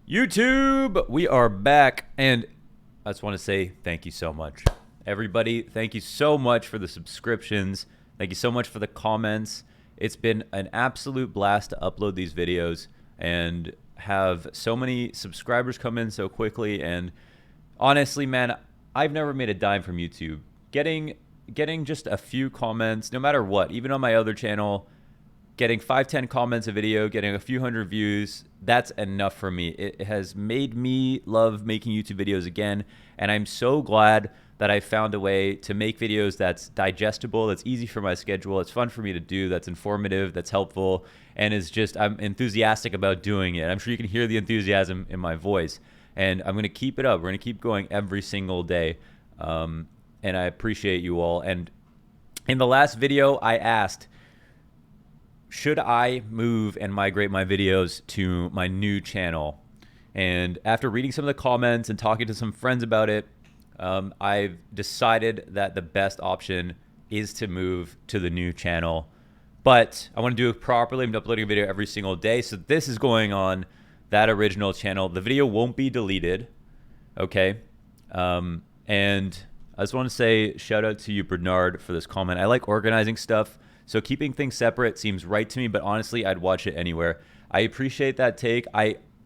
YouTube, we are back, and I just want to say thank you so much. Everybody, thank you so much for the subscriptions. Thank you so much for the comments. It's been an absolute blast to upload these videos and have so many subscribers come in so quickly. And honestly, man, I've never made a dime from YouTube. Getting just a few comments, no matter what, even on my other channel, getting 5-10 comments a video, getting a few hundred views, that's enough for me. It has made me love making YouTube videos again, and I'm so glad that I found a way to make videos that's digestible, that's easy for my schedule, it's fun for me to do, that's informative, that's helpful, and is just, I'm enthusiastic about doing it. I'm sure you can hear the enthusiasm in my voice, and I'm gonna keep it up. We're gonna keep going every single day, and I appreciate you all. And in the last video, I asked, should I move and migrate my videos to my new channel? And after reading some of the comments and talking to some friends about it, I've decided that the best option is to move to the new channel. But I want to do it properly. I'm uploading a video every single day. So this is going on that original channel. The video won't be deleted, okay? And I just want to say shout out to you, Bernard, for this comment. I like organizing stuff. So keeping things separate seems right to me, but honestly, I'd watch it anywhere. I appreciate that take.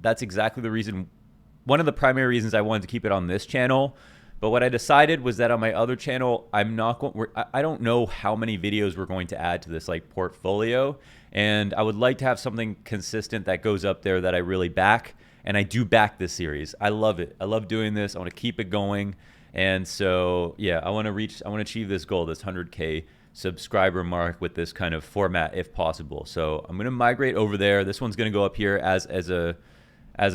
That's exactly the reason, one of the primary reasons I wanted to keep it on this channel. But what I decided was that on my other channel, I don't know how many videos we're going to add to this like portfolio. And I would like to have something consistent that goes up there that I really back. And I do back this series. I love it. I love doing this. I want to keep it going. And so, yeah, I want to achieve this goal, this 100K subscriber mark with this kind of format if possible. So I'm going to migrate over there. This one's going to go up here as a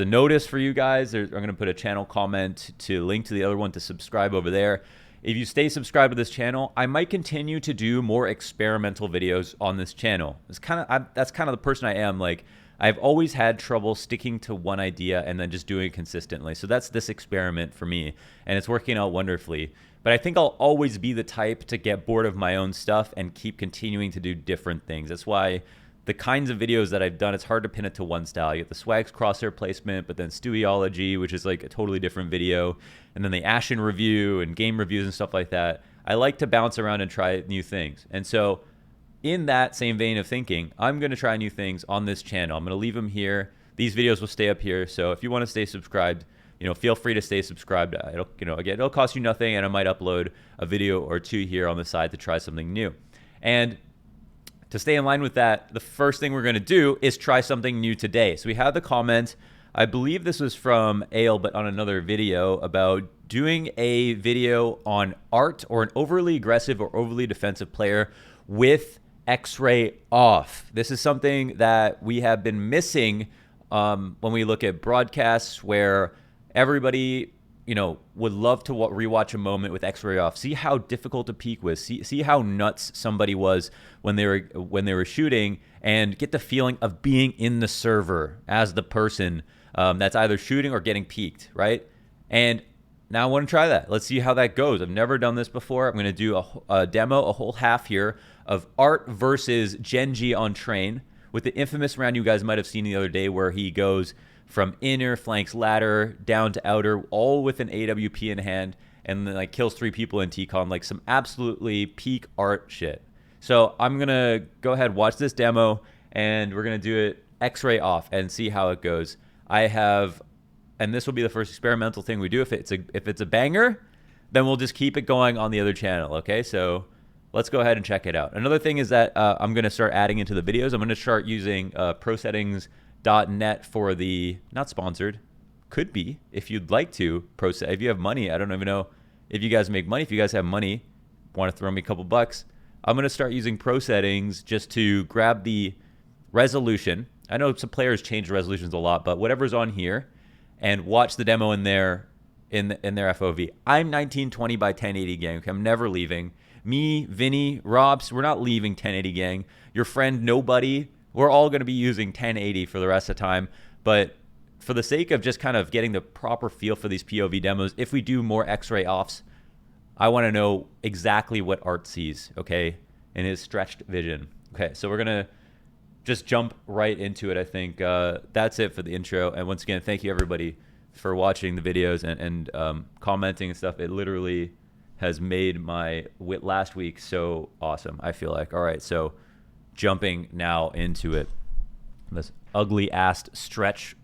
notice for you guys. I'm going to put a channel comment to link to the other one to subscribe over there. If you stay subscribed to this channel, I might continue to do more experimental videos on this channel. That's kind of the person I am. Like, I've always had trouble sticking to one idea and then just doing it consistently. So that's this experiment for me, and it's working out wonderfully. But I think I'll always be the type to get bored of my own stuff and keep continuing to do different things. That's why the kinds of videos that I've done, it's hard to pin it to one style. You get the Swags crosshair placement, but then Stewyology, which is like a totally different video, and then the Ashen review and game reviews and stuff like that. I like to bounce around and try new things. And so in that same vein of thinking, I'm going to try new things on this channel. I'm going to leave them here. These videos will stay up here. So if you want to stay subscribed, feel free to stay subscribed. Again, it'll cost you nothing, and I might upload a video or two here on the side to try something new. And to stay in line with that, the first thing we're going to do is try something new today. So we had the comment, I believe this was from Ale, but on another video, about doing a video on arT or an overly aggressive or overly defensive player with X-ray off. This is something that we have been missing when we look at broadcasts where everybody, would love to rewatch a moment with X-ray off. See how difficult a peak was. See how nuts somebody was when they were shooting, and get the feeling of being in the server as the person that's either shooting or getting peaked, right? And now I want to try that. Let's see how that goes. I've never done this before. I'm going to do a demo, a whole half here of arT versus Gen.G on train with the infamous round you guys might have seen the other day where he goes from inner, flanks ladder, down to outer, all with an AWP in hand, and then like kills 3 people in TCON, like some absolutely peak arT shit. So I'm going to go ahead, watch this demo, and we're going to do it X-ray off and see how it goes. And this will be the first experimental thing we do. If it's a banger, then we'll just keep it going on the other channel, okay? So let's go ahead and check it out. Another thing is that I'm going to start adding into the videos. I'm going to start using ProSettings.net for the, not sponsored, could be if you'd like to, if you have money. I don't even know if you guys make money. If you guys have money, want to throw me a couple bucks, I'm going to start using Settings just to grab the resolution. I know some players change resolutions a lot, but whatever's on here, and watch the demo in their FOV. I'm 1920 by 1080 gang. Okay, I'm never leaving. Me, Vinny, Robs, we're not leaving 1080 gang. Your friend, nobody, we're all going to be using 1080 for the rest of the time. But for the sake of just kind of getting the proper feel for these POV demos, if we do more X-ray offs, I want to know exactly what arT sees, okay, in his stretched vision. Okay, so we're going to just jump right into it. I think that's it for the intro. And once again, thank you everybody for watching the videos and commenting and stuff. It literally has made my last week so awesome, I feel like. All right, so jumping now into it. This ugly ass stretched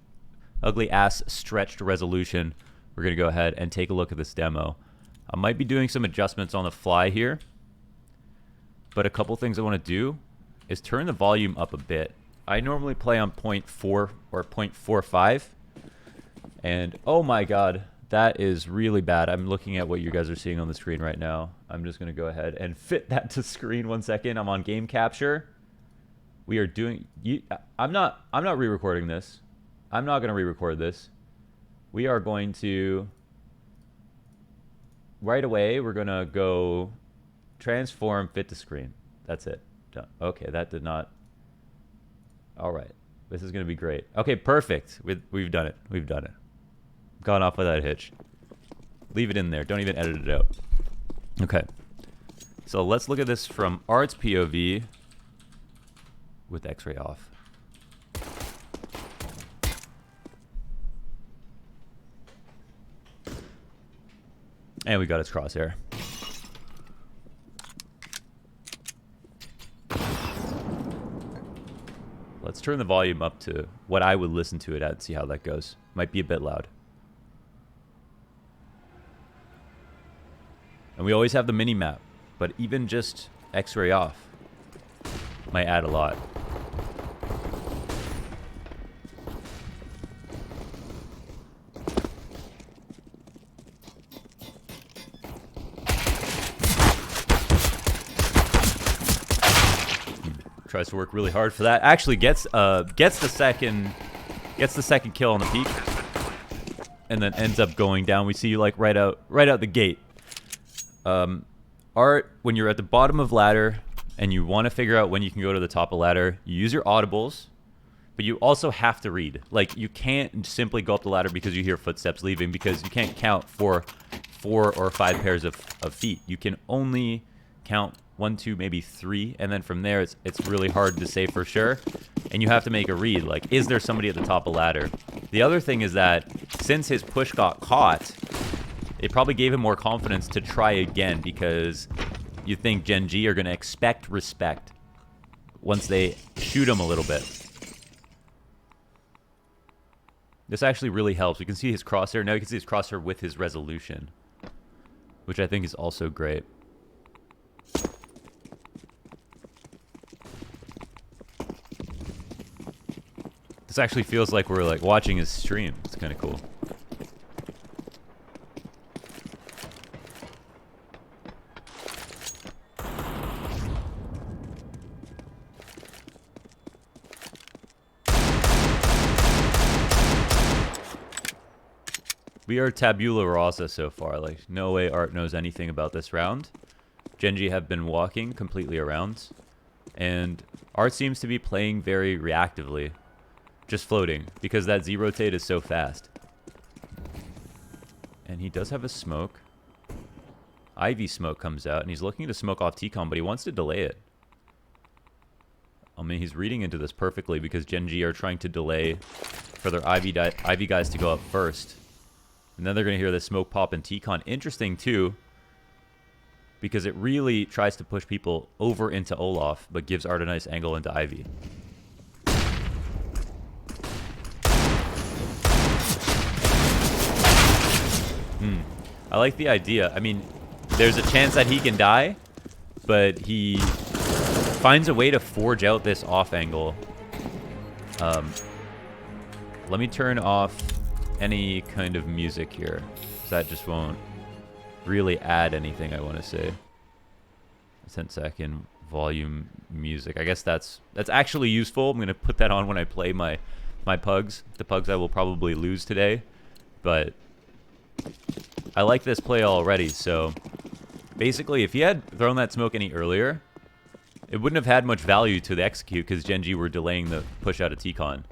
resolution. We're gonna go ahead and take a look at this demo. I might be doing some adjustments on the fly here, but a couple things I want to do is turn the volume up a bit. I normally play on 0.4 or 0.45, and oh my god, that is really bad. I'm looking at what you guys are seeing on the screen right now. I'm just gonna go ahead and fit that to screen 1 second. I'm on game capture. We are doing. I'm not re-recording this. I'm not gonna re-record this. We are going to right away. We're gonna go transform, fit to screen. That's it. Done. Okay, that did not. All right, this is gonna be great. Okay, perfect. We've done it. We've done it. Gone off without a hitch. Leave it in there. Don't even edit it out. Okay. So let's look at this from art's POV with X-ray off. And we got its crosshair. Let's turn the volume up to what I would listen to it at and see how that goes. Might be a bit loud. And we always have the mini map, but even just X-ray off might add a lot. Tries to work really hard for that. Actually gets the second kill on the peak, and then ends up going down. We see you like right out the gate. Art, when you're at the bottom of ladder and you want to figure out when you can go to the top of ladder, you use your audibles, but you also have to read. Like, you can't simply go up the ladder because you hear footsteps leaving, because you can't count for 4 or 5 pairs of feet. You can only count 1, 2, maybe 3, and then from there it's really hard to say for sure, and you have to make a read. Like, is there somebody at the top of ladder? The other thing is that since his push got caught, it probably gave him more confidence to try again, because you think Gen.G are going to expect respect once they shoot him a little bit. This actually really helps. You can see his crosshair. Now you can see his crosshair with his resolution, which I think is also great. This actually feels like we're like watching his stream. It's kind of cool. We are tabula rasa so far. Like, no way Art knows anything about this round. Gen.G have been walking completely around, and Art seems to be playing very reactively, just floating, because that Z rotate is so fast. And he does have a smoke. Ivy smoke comes out, and he's looking to smoke off T-Con, but he wants to delay it. I mean, he's reading into this perfectly, because Gen.G are trying to delay for their Ivy guys to go up first. And then they're going to hear the smoke pop and T-Con. Interesting, too, because it really tries to push people over into Olaf, but gives Art a nice angle into Ivy. I like the idea. I mean, there's a chance that he can die, but he finds a way to forge out this off angle. Let me turn off any kind of music here, because that just won't really add anything I want to say. 10-second volume music. I guess that's actually useful. I'm going to put that on when I play my pugs. The pugs I will probably lose today, but I like this play already. So basically, if he had thrown that smoke any earlier, it wouldn't have had much value to the execute, because Gen.G were delaying the push out of T-Con.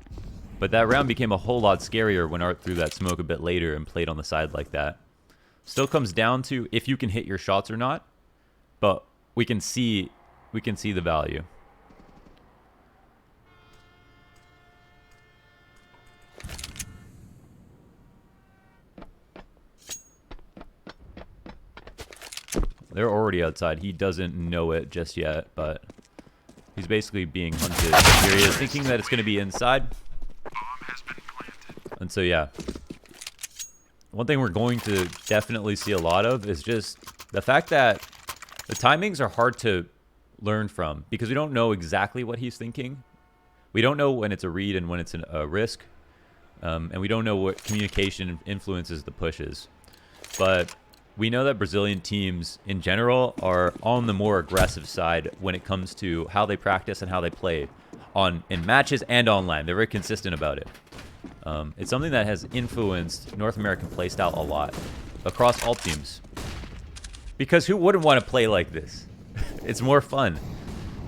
But that round became a whole lot scarier when Art threw that smoke a bit later and played on the side like that. Still comes down to if you can hit your shots or not, but we can see the value. They're already outside. He doesn't know it just yet, but he's basically being hunted. Here he is, thinking that it's going to be inside. And so, yeah. One thing we're going to definitely see a lot of is just the fact that the timings are hard to learn from because we don't know exactly what he's thinking. We don't know when it's a read and when it's a risk. And we don't know what communication influences the pushes. But we know that Brazilian teams in general are on the more aggressive side when it comes to how they practice and how they play in matches and online. They're very consistent about it. It's something that has influenced North American playstyle a lot across all teams. Because who wouldn't want to play like this? It's more fun.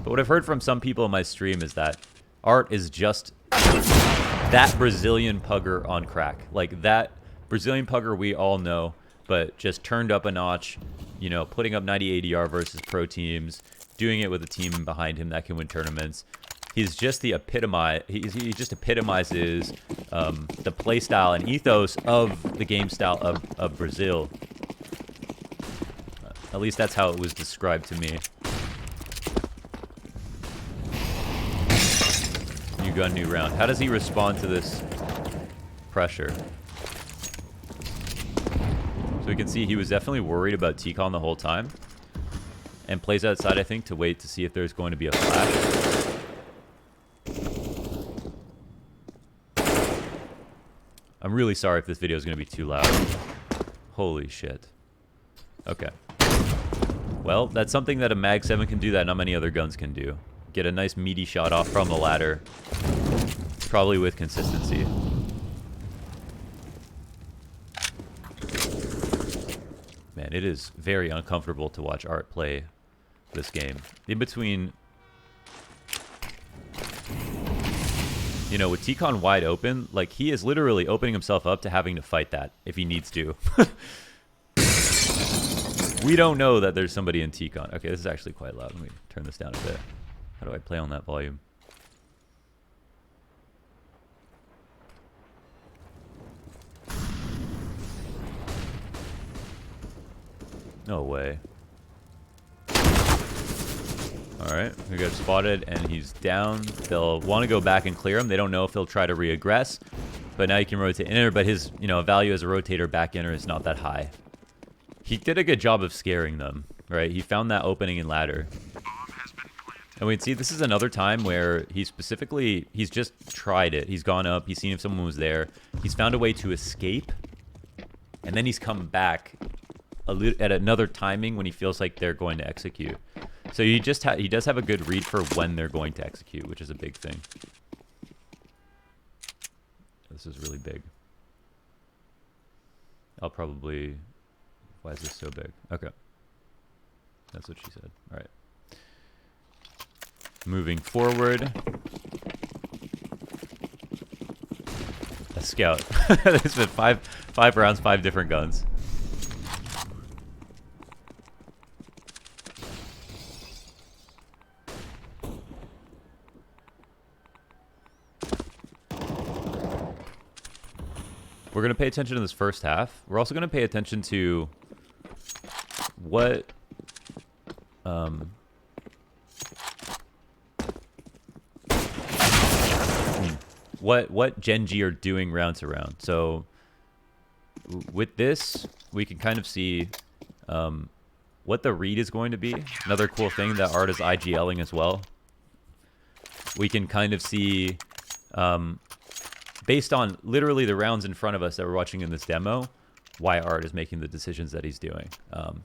But what I've heard from some people in my stream is that arT is just that Brazilian pugger on crack. Like that Brazilian pugger we all know, but just turned up a notch, you know, putting up 90 ADR versus pro teams, doing it with a team behind him that can win tournaments. He's just the he just epitomizes the play style and ethos of the game style of Brazil. At least that's how it was described to me. New gun, new round. How does he respond to this pressure? So we can see he was definitely worried about T-Con the whole time. And plays outside, I think, to wait to see if there's going to be a flash. I'm really sorry if this video is going to be too loud. Holy shit. Okay. Well, that's something that a Mag 7 can do that not many other guns can do. Get a nice meaty shot off from the ladder. Probably with consistency. Man, it is very uncomfortable to watch arT play this game. In between, you know, with T-Con wide open, like, he is literally opening himself up to having to fight that if he needs to. We don't know that there's somebody in T-Con. Okay, this is actually quite loud. Let me turn this down a bit. How do I play on that volume? No way. Alright, we got spotted and he's down. They'll want to go back and clear him. They don't know if he'll try to re-aggress. But now he can rotate inner, but his, you know, value as a rotator back inner is not that high. He did a good job of scaring them, right? He found that opening in ladder. And we can see this is another time where he's just tried it. He's gone up, he's seen if someone was there. He's found a way to escape. And then he's come back at another timing when he feels like they're going to execute. So he does have a good read for when they're going to execute, which is a big thing. This is really big. I'll probably... Why is this so big? Okay. That's what she said. All right. Moving forward. A scout. There's been five rounds, 5 different guns. We're going to pay attention to this first half. We're also going to pay attention to what Gen.G are doing round to round. So with this, we can kind of see what the read is going to be. Another cool thing that arT is IGLing as well. We can kind of see, based on literally the rounds in front of us that we're watching in this demo, why arT is making the decisions that he's doing.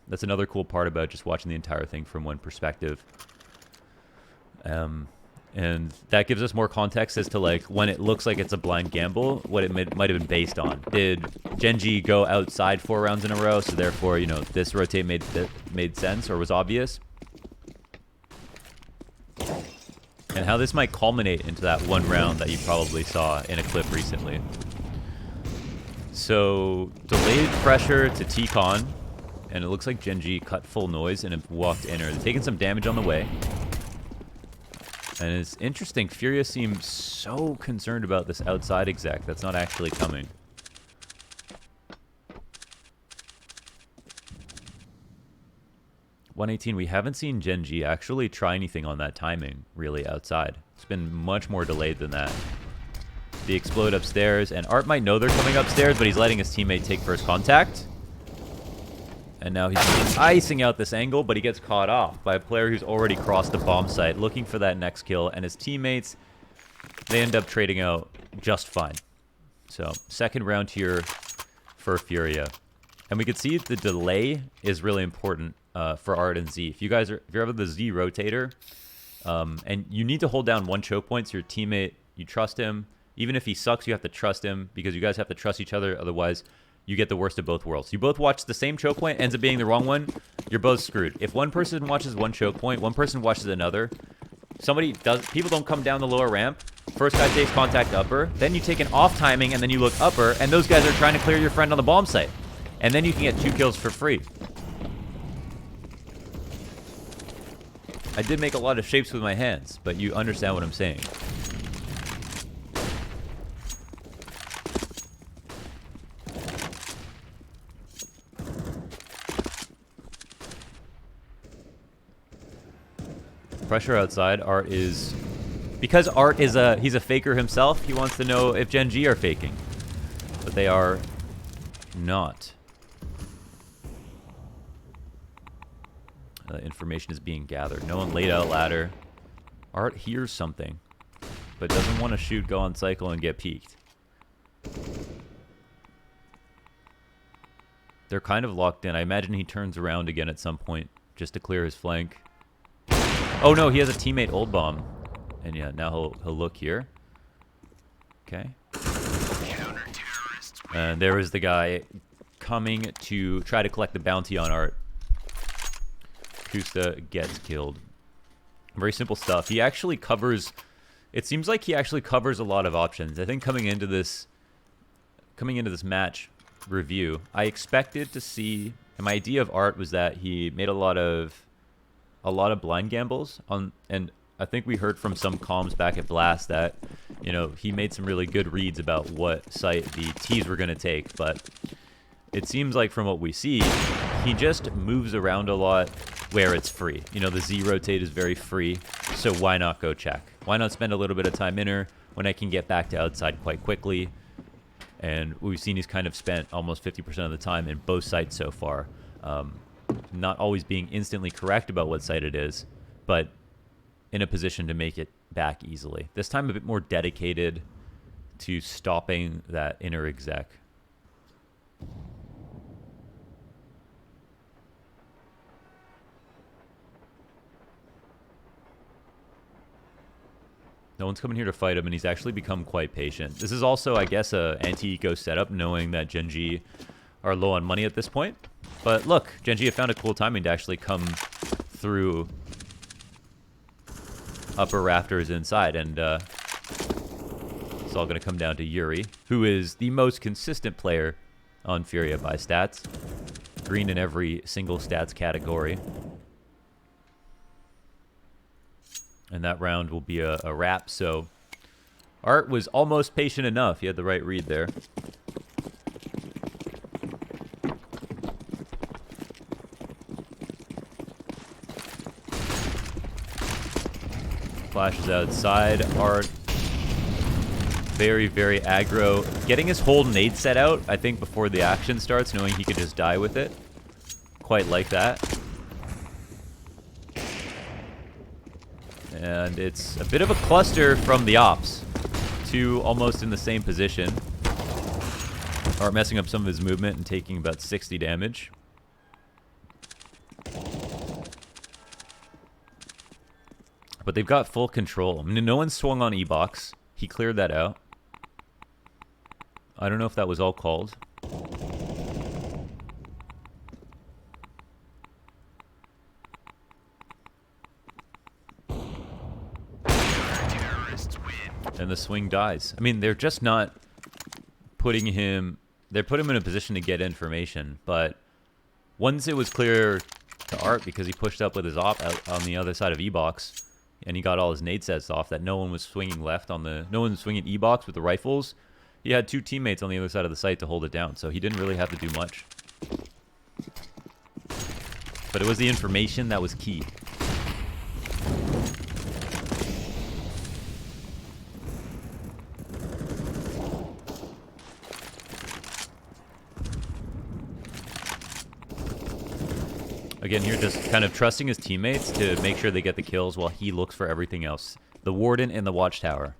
That's another cool part about just watching the entire thing from one perspective. And that gives us more context as to, like, when it looks like it's a blind gamble, what it might have been based on. Did Gen.G go outside 4 rounds in a row, so therefore, you know, this rotate made sense or was obvious? And how this might culminate into that one round that you probably saw in a clip recently. So, delayed pressure to T-Con, and it looks like Gen.G cut full noise and have walked inner. They're taking some damage on the way. And it's interesting, Furious seems so concerned about this outside exec that's not actually coming. 118, we haven't seen Gen.G actually try anything on that timing, really, outside. It's been much more delayed than that. The explode upstairs, and arT might know they're coming upstairs, but he's letting his teammate take first contact. And now he's icing out this angle, but he gets caught off by a player who's already crossed the bomb site, looking for that next kill, and his teammates, they end up trading out just fine. So, second round here for Furia. And we can see the delay is really important for arT and Z. If you have the Z rotator, and you need to hold down one choke point, so your teammate, you trust him. Even if he sucks, you have to trust him, because you guys have to trust each other, otherwise you get the worst of both worlds. You both watch the same choke point, ends up being the wrong one, you're both screwed. If one person watches one choke point, one person watches another, people don't come down the lower ramp, first guy takes contact upper, then you take an off timing, and then you look upper, and those guys are trying to clear your friend on the bomb site. And then you can get 2 kills for free. I did make a lot of shapes with my hands, but you understand what I'm saying. Pressure outside. arT is... Because arT is he's a faker himself, he wants to know if Gen.G are faking. But they are not. Information is being gathered. No one laid out ladder. arT hears something, but doesn't want to shoot, go on cycle, and get peeked. They're kind of locked in. I imagine he turns around again at some point just to clear his flank. Oh no, he has a teammate old bomb. And yeah, now he'll look here. Okay. And there is the guy coming to try to collect the bounty on arT. Kusta gets killed. Very simple stuff. He actually covers... It seems like he actually covers a lot of options. I think coming into this match review, I expected to see... And my idea of arT was that he made a lot of blind gambles on, and I think we heard from some comms back at Blast that, you know, he made some really good reads about what site the T's were going to take, but it seems like from what we see, he just moves around a lot where it's free. You know, the Z rotate is very free, so why not go check? Why not spend a little bit of time inner when I can get back to outside quite quickly? And we've seen he's kind of spent almost 50% of the time in both sites so far. Not always being instantly correct about what site it is, but in a position to make it back easily. This time a bit more dedicated to stopping that inner exec. No one's coming here to fight him, and he's actually become quite patient. This is also, I guess, a anti-eco setup, knowing that Gen.G are low on money at this point. But look, Gen.G have found a cool timing to actually come through upper rafters inside, and it's all going to come down to Yuri, who is the most consistent player on Furia by stats. Green in every single stats category. And that round will be a wrap, so arT was almost patient enough. He had the right read there. Flashes outside. arT very, very aggro. Getting his whole nade set out, I think, before the action starts, knowing he could just die with it. Quite like that. And it's a bit of a cluster from the ops. Two almost in the same position. arT messing up some of his movement and taking about 60 damage. But they've got full control. I mean, no one swung on E-Box. He cleared that out. I don't know if that was all called. And the swing dies. I mean, they're just not putting him... They put him in a position to get information, but once it was clear to arT, because he pushed up with his op out on the other side of E-Box, and he got all his nade sets off, that no one was swinging left on the... No one was swinging E-Box with the rifles. He had two teammates on the other side of the site to hold it down, so he didn't really have to do much. But but it was the information that was key. Again, here just kind of trusting his teammates to make sure they get the kills while he looks for everything else. The warden and the watchtower.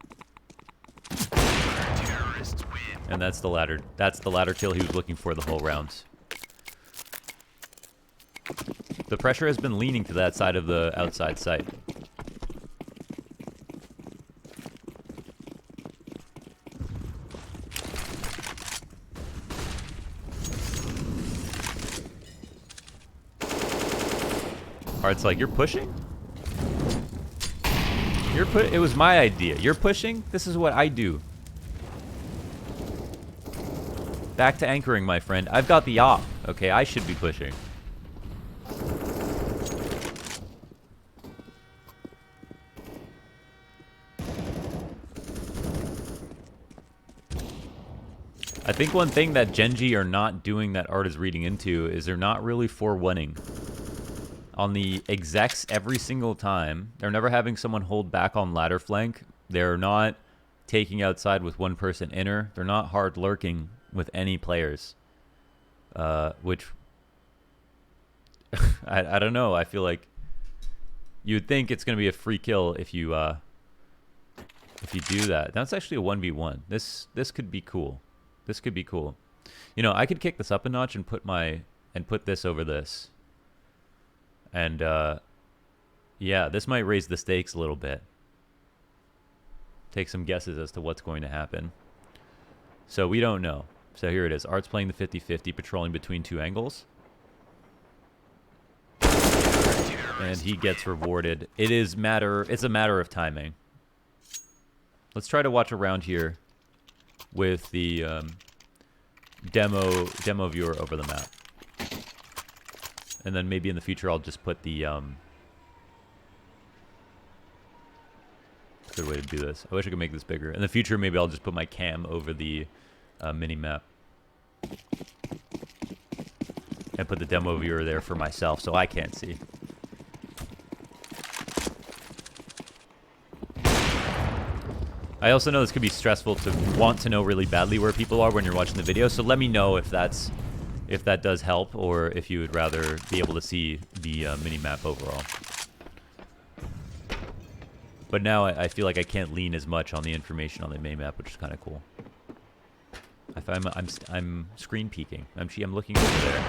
And that's the ladder. That's the ladder kill he was looking for the whole round. The pressure has been leaning to that side of the outside site. arT's like, you're pushing? It was my idea. You're pushing? This is what I do. Back to anchoring, my friend. I've got the yall. Okay, I should be pushing. I think one thing that Gen.G are not doing that arT is reading into is they're not really forewarning. On the execs every single time, they're never having someone hold back on ladder flank. They're not taking outside with one person inner. They're not hard lurking with any players. Which, I don't know. I feel like you'd think it's going to be a free kill if you do that. That's actually a 1v1. This could be cool. This could be cool. You know, I could kick this up a notch and put this over this. And yeah, this might raise the stakes a little bit. Take some guesses as to what's going to happen. So we don't know. So here it is. arT's playing the 50-50, patrolling between two angles. And he gets rewarded. It's a matter of timing. Let's try to watch around here with the demo viewer over the map. And then maybe in the future I'll just put the good way to do this. I wish I could make this bigger. In the future maybe I'll just put my cam over the mini map. And put the demo viewer there for myself so I can't see. I also know this could be stressful to want to know really badly where people are when you're watching the video, so let me know if that does help, or if you would rather be able to see the mini-map overall. But now I feel like I can't lean as much on the information on the mini-map, which is kind of cool. I'm screen peeking. I'm looking over there.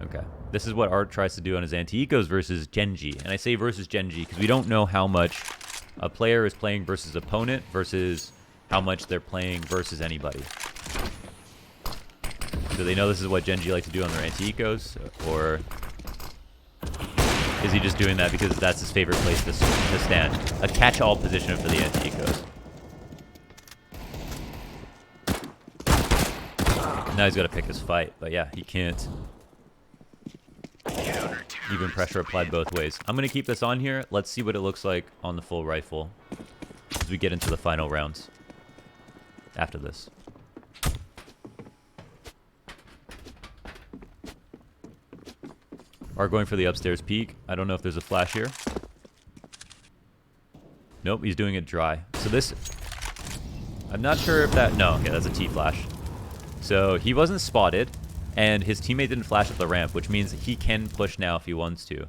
Okay. This is what arT tries to do on his anti-ecos versus Gen.G. And I say versus Gen.G because we don't know how much a player is playing versus opponent versus how much they're playing versus anybody. Do they know this is what Gen.G like to do on their anti-ecos? Or is he just doing that because that's his favorite place to stand? A catch-all position for the anti-ecos. Now he's got to pick his fight, but yeah, he can't. Even pressure applied both ways. I'm going to keep this on here. Let's see what it looks like on the full rifle as we get into the final rounds after this. arT going for the upstairs peek. I don't know if there's a flash here. Nope, he's doing it dry. So this... I'm not sure if that... No, okay, that's a T-flash. So he wasn't spotted, and his teammate didn't flash up the ramp, which means he can push now if he wants to.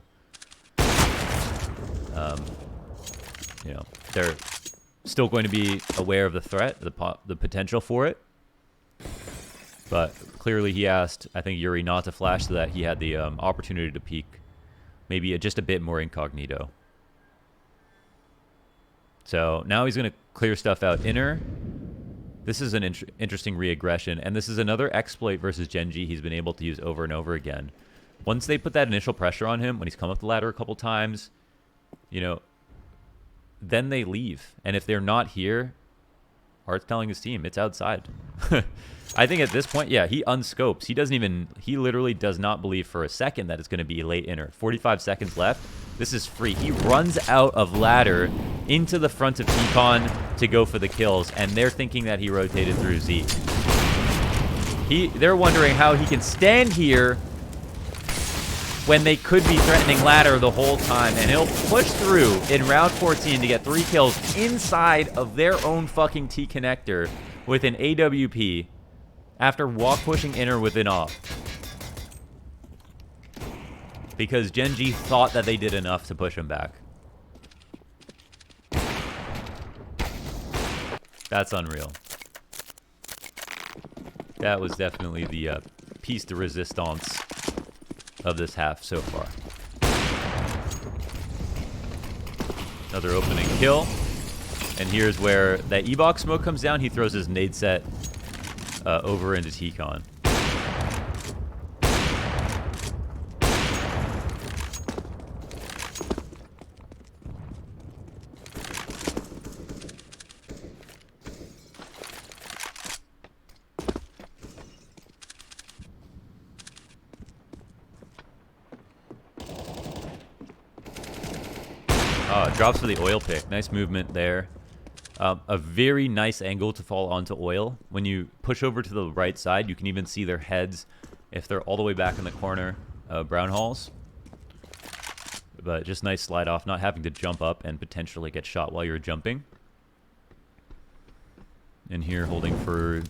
You know, they're still going to be aware of the threat, the potential for it. But clearly he asked, I think, Yuri not to flash so that he had the opportunity to peek. Maybe just a bit more incognito. So now he's going to clear stuff out inner. This is an interesting re-aggression, and this is another exploit versus Gen.G he's been able to use over and over again. Once they put that initial pressure on him, when he's come up the ladder a couple times, you know, then they leave. And if they're not here, arT's telling his team, it's outside. I think at this point, yeah, he unscopes. He literally does not believe for a second that it's going to be late inner. 45 seconds left. This is free. He runs out of ladder into the front of Econ to go for the kills, and they're thinking that he rotated through Z. They're wondering how he can stand here when they could be threatening ladder the whole time. And he'll push through in round 14 to get 3 kills inside of their own fucking T connector with an AWP after walk pushing inner with an off. Because Gen.G thought that they did enough to push him back. That's unreal. That was definitely the piece de resistance of this half so far. Another opening kill. And here's where that E-box smoke comes down. He throws his nade set over into T-Con. Drops for the oil pick. Nice movement there. A very nice angle to fall onto oil. When you push over to the right side, you can even see their heads if they're all the way back in the corner. Brown halls. But just nice slide off, not having to jump up and potentially get shot while you're jumping. And here holding for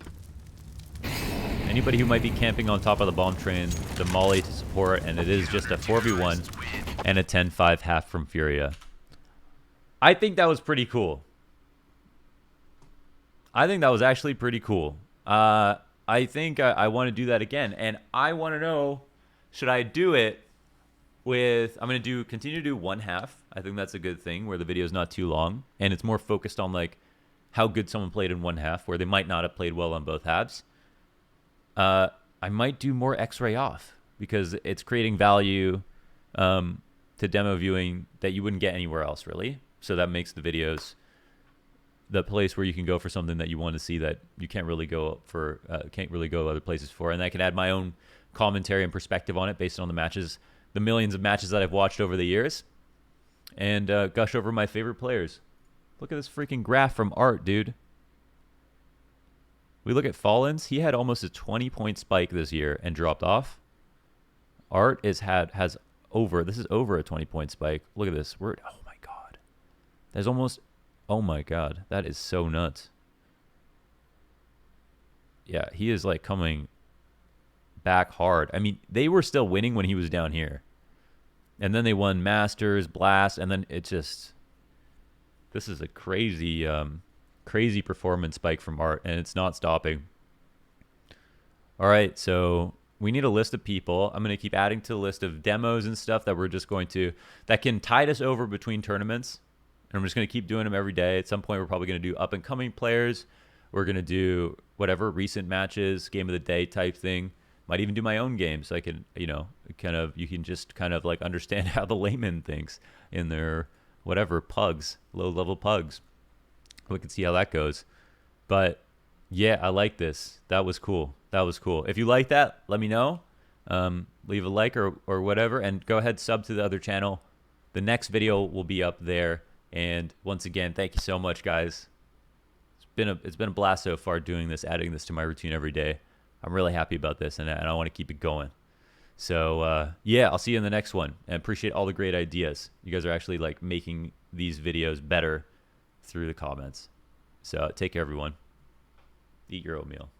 anybody who might be camping on top of the bomb train, the molly to support, and it is just a 4v1 and a 10-5 half from Furia. I think that was pretty cool. I think that was actually pretty cool. I think I want to do that again. And I want to know, should I do it with... I'm going to continue to do one half. I think that's a good thing, where the video is not too long. And it's more focused on, like, how good someone played in one half, where they might not have played well on both halves. I might do more X-ray off, because it's creating value to demo viewing that you wouldn't get anywhere else, really. So that makes the videos the place where you can go for something that you want to see that you can't really go for, can't really go other places for. And I can add my own commentary and perspective on it based on the matches, the millions of matches that I've watched over the years, and gush over my favorite players. Look at this freaking graph from arT, dude. We look at Fallens. He had almost a 20-point spike this year and dropped off. arT has over. This is over a 20-point spike. Look at this. Oh my god. There's almost. Oh my god. That is so nuts. Yeah, he is like coming back hard. I mean, they were still winning when he was down here. And then they won Masters, Blast, and then it just... This is a crazy, crazy performance spike from arT, and it's not stopping. All right, so we need a list of people. I'm going to keep adding to the list of demos and stuff that we're just going to... That can tide us over between tournaments. And I'm just going to keep doing them every day. At some point, we're probably going to do up-and-coming players. We're going to do whatever, recent matches, game of the day type thing. Might even do my own game so I can, you know, kind of, you can just kind of like understand how the layman thinks in their whatever pugs, low-level pugs. We can see how that goes. But yeah, I like this. That was cool. That was cool. If you like that, let me know. Leave a like or whatever, and go ahead, sub to the other channel. The next video will be up there. And once again, thank you so much, guys. It's been a blast so far doing this, adding this to my routine every day. I'm really happy about this, and I want to keep it going. So yeah, I'll see you in the next one, and appreciate all the great ideas. You guys are actually like making these videos better through the comments. So take care, everyone. Eat your oatmeal.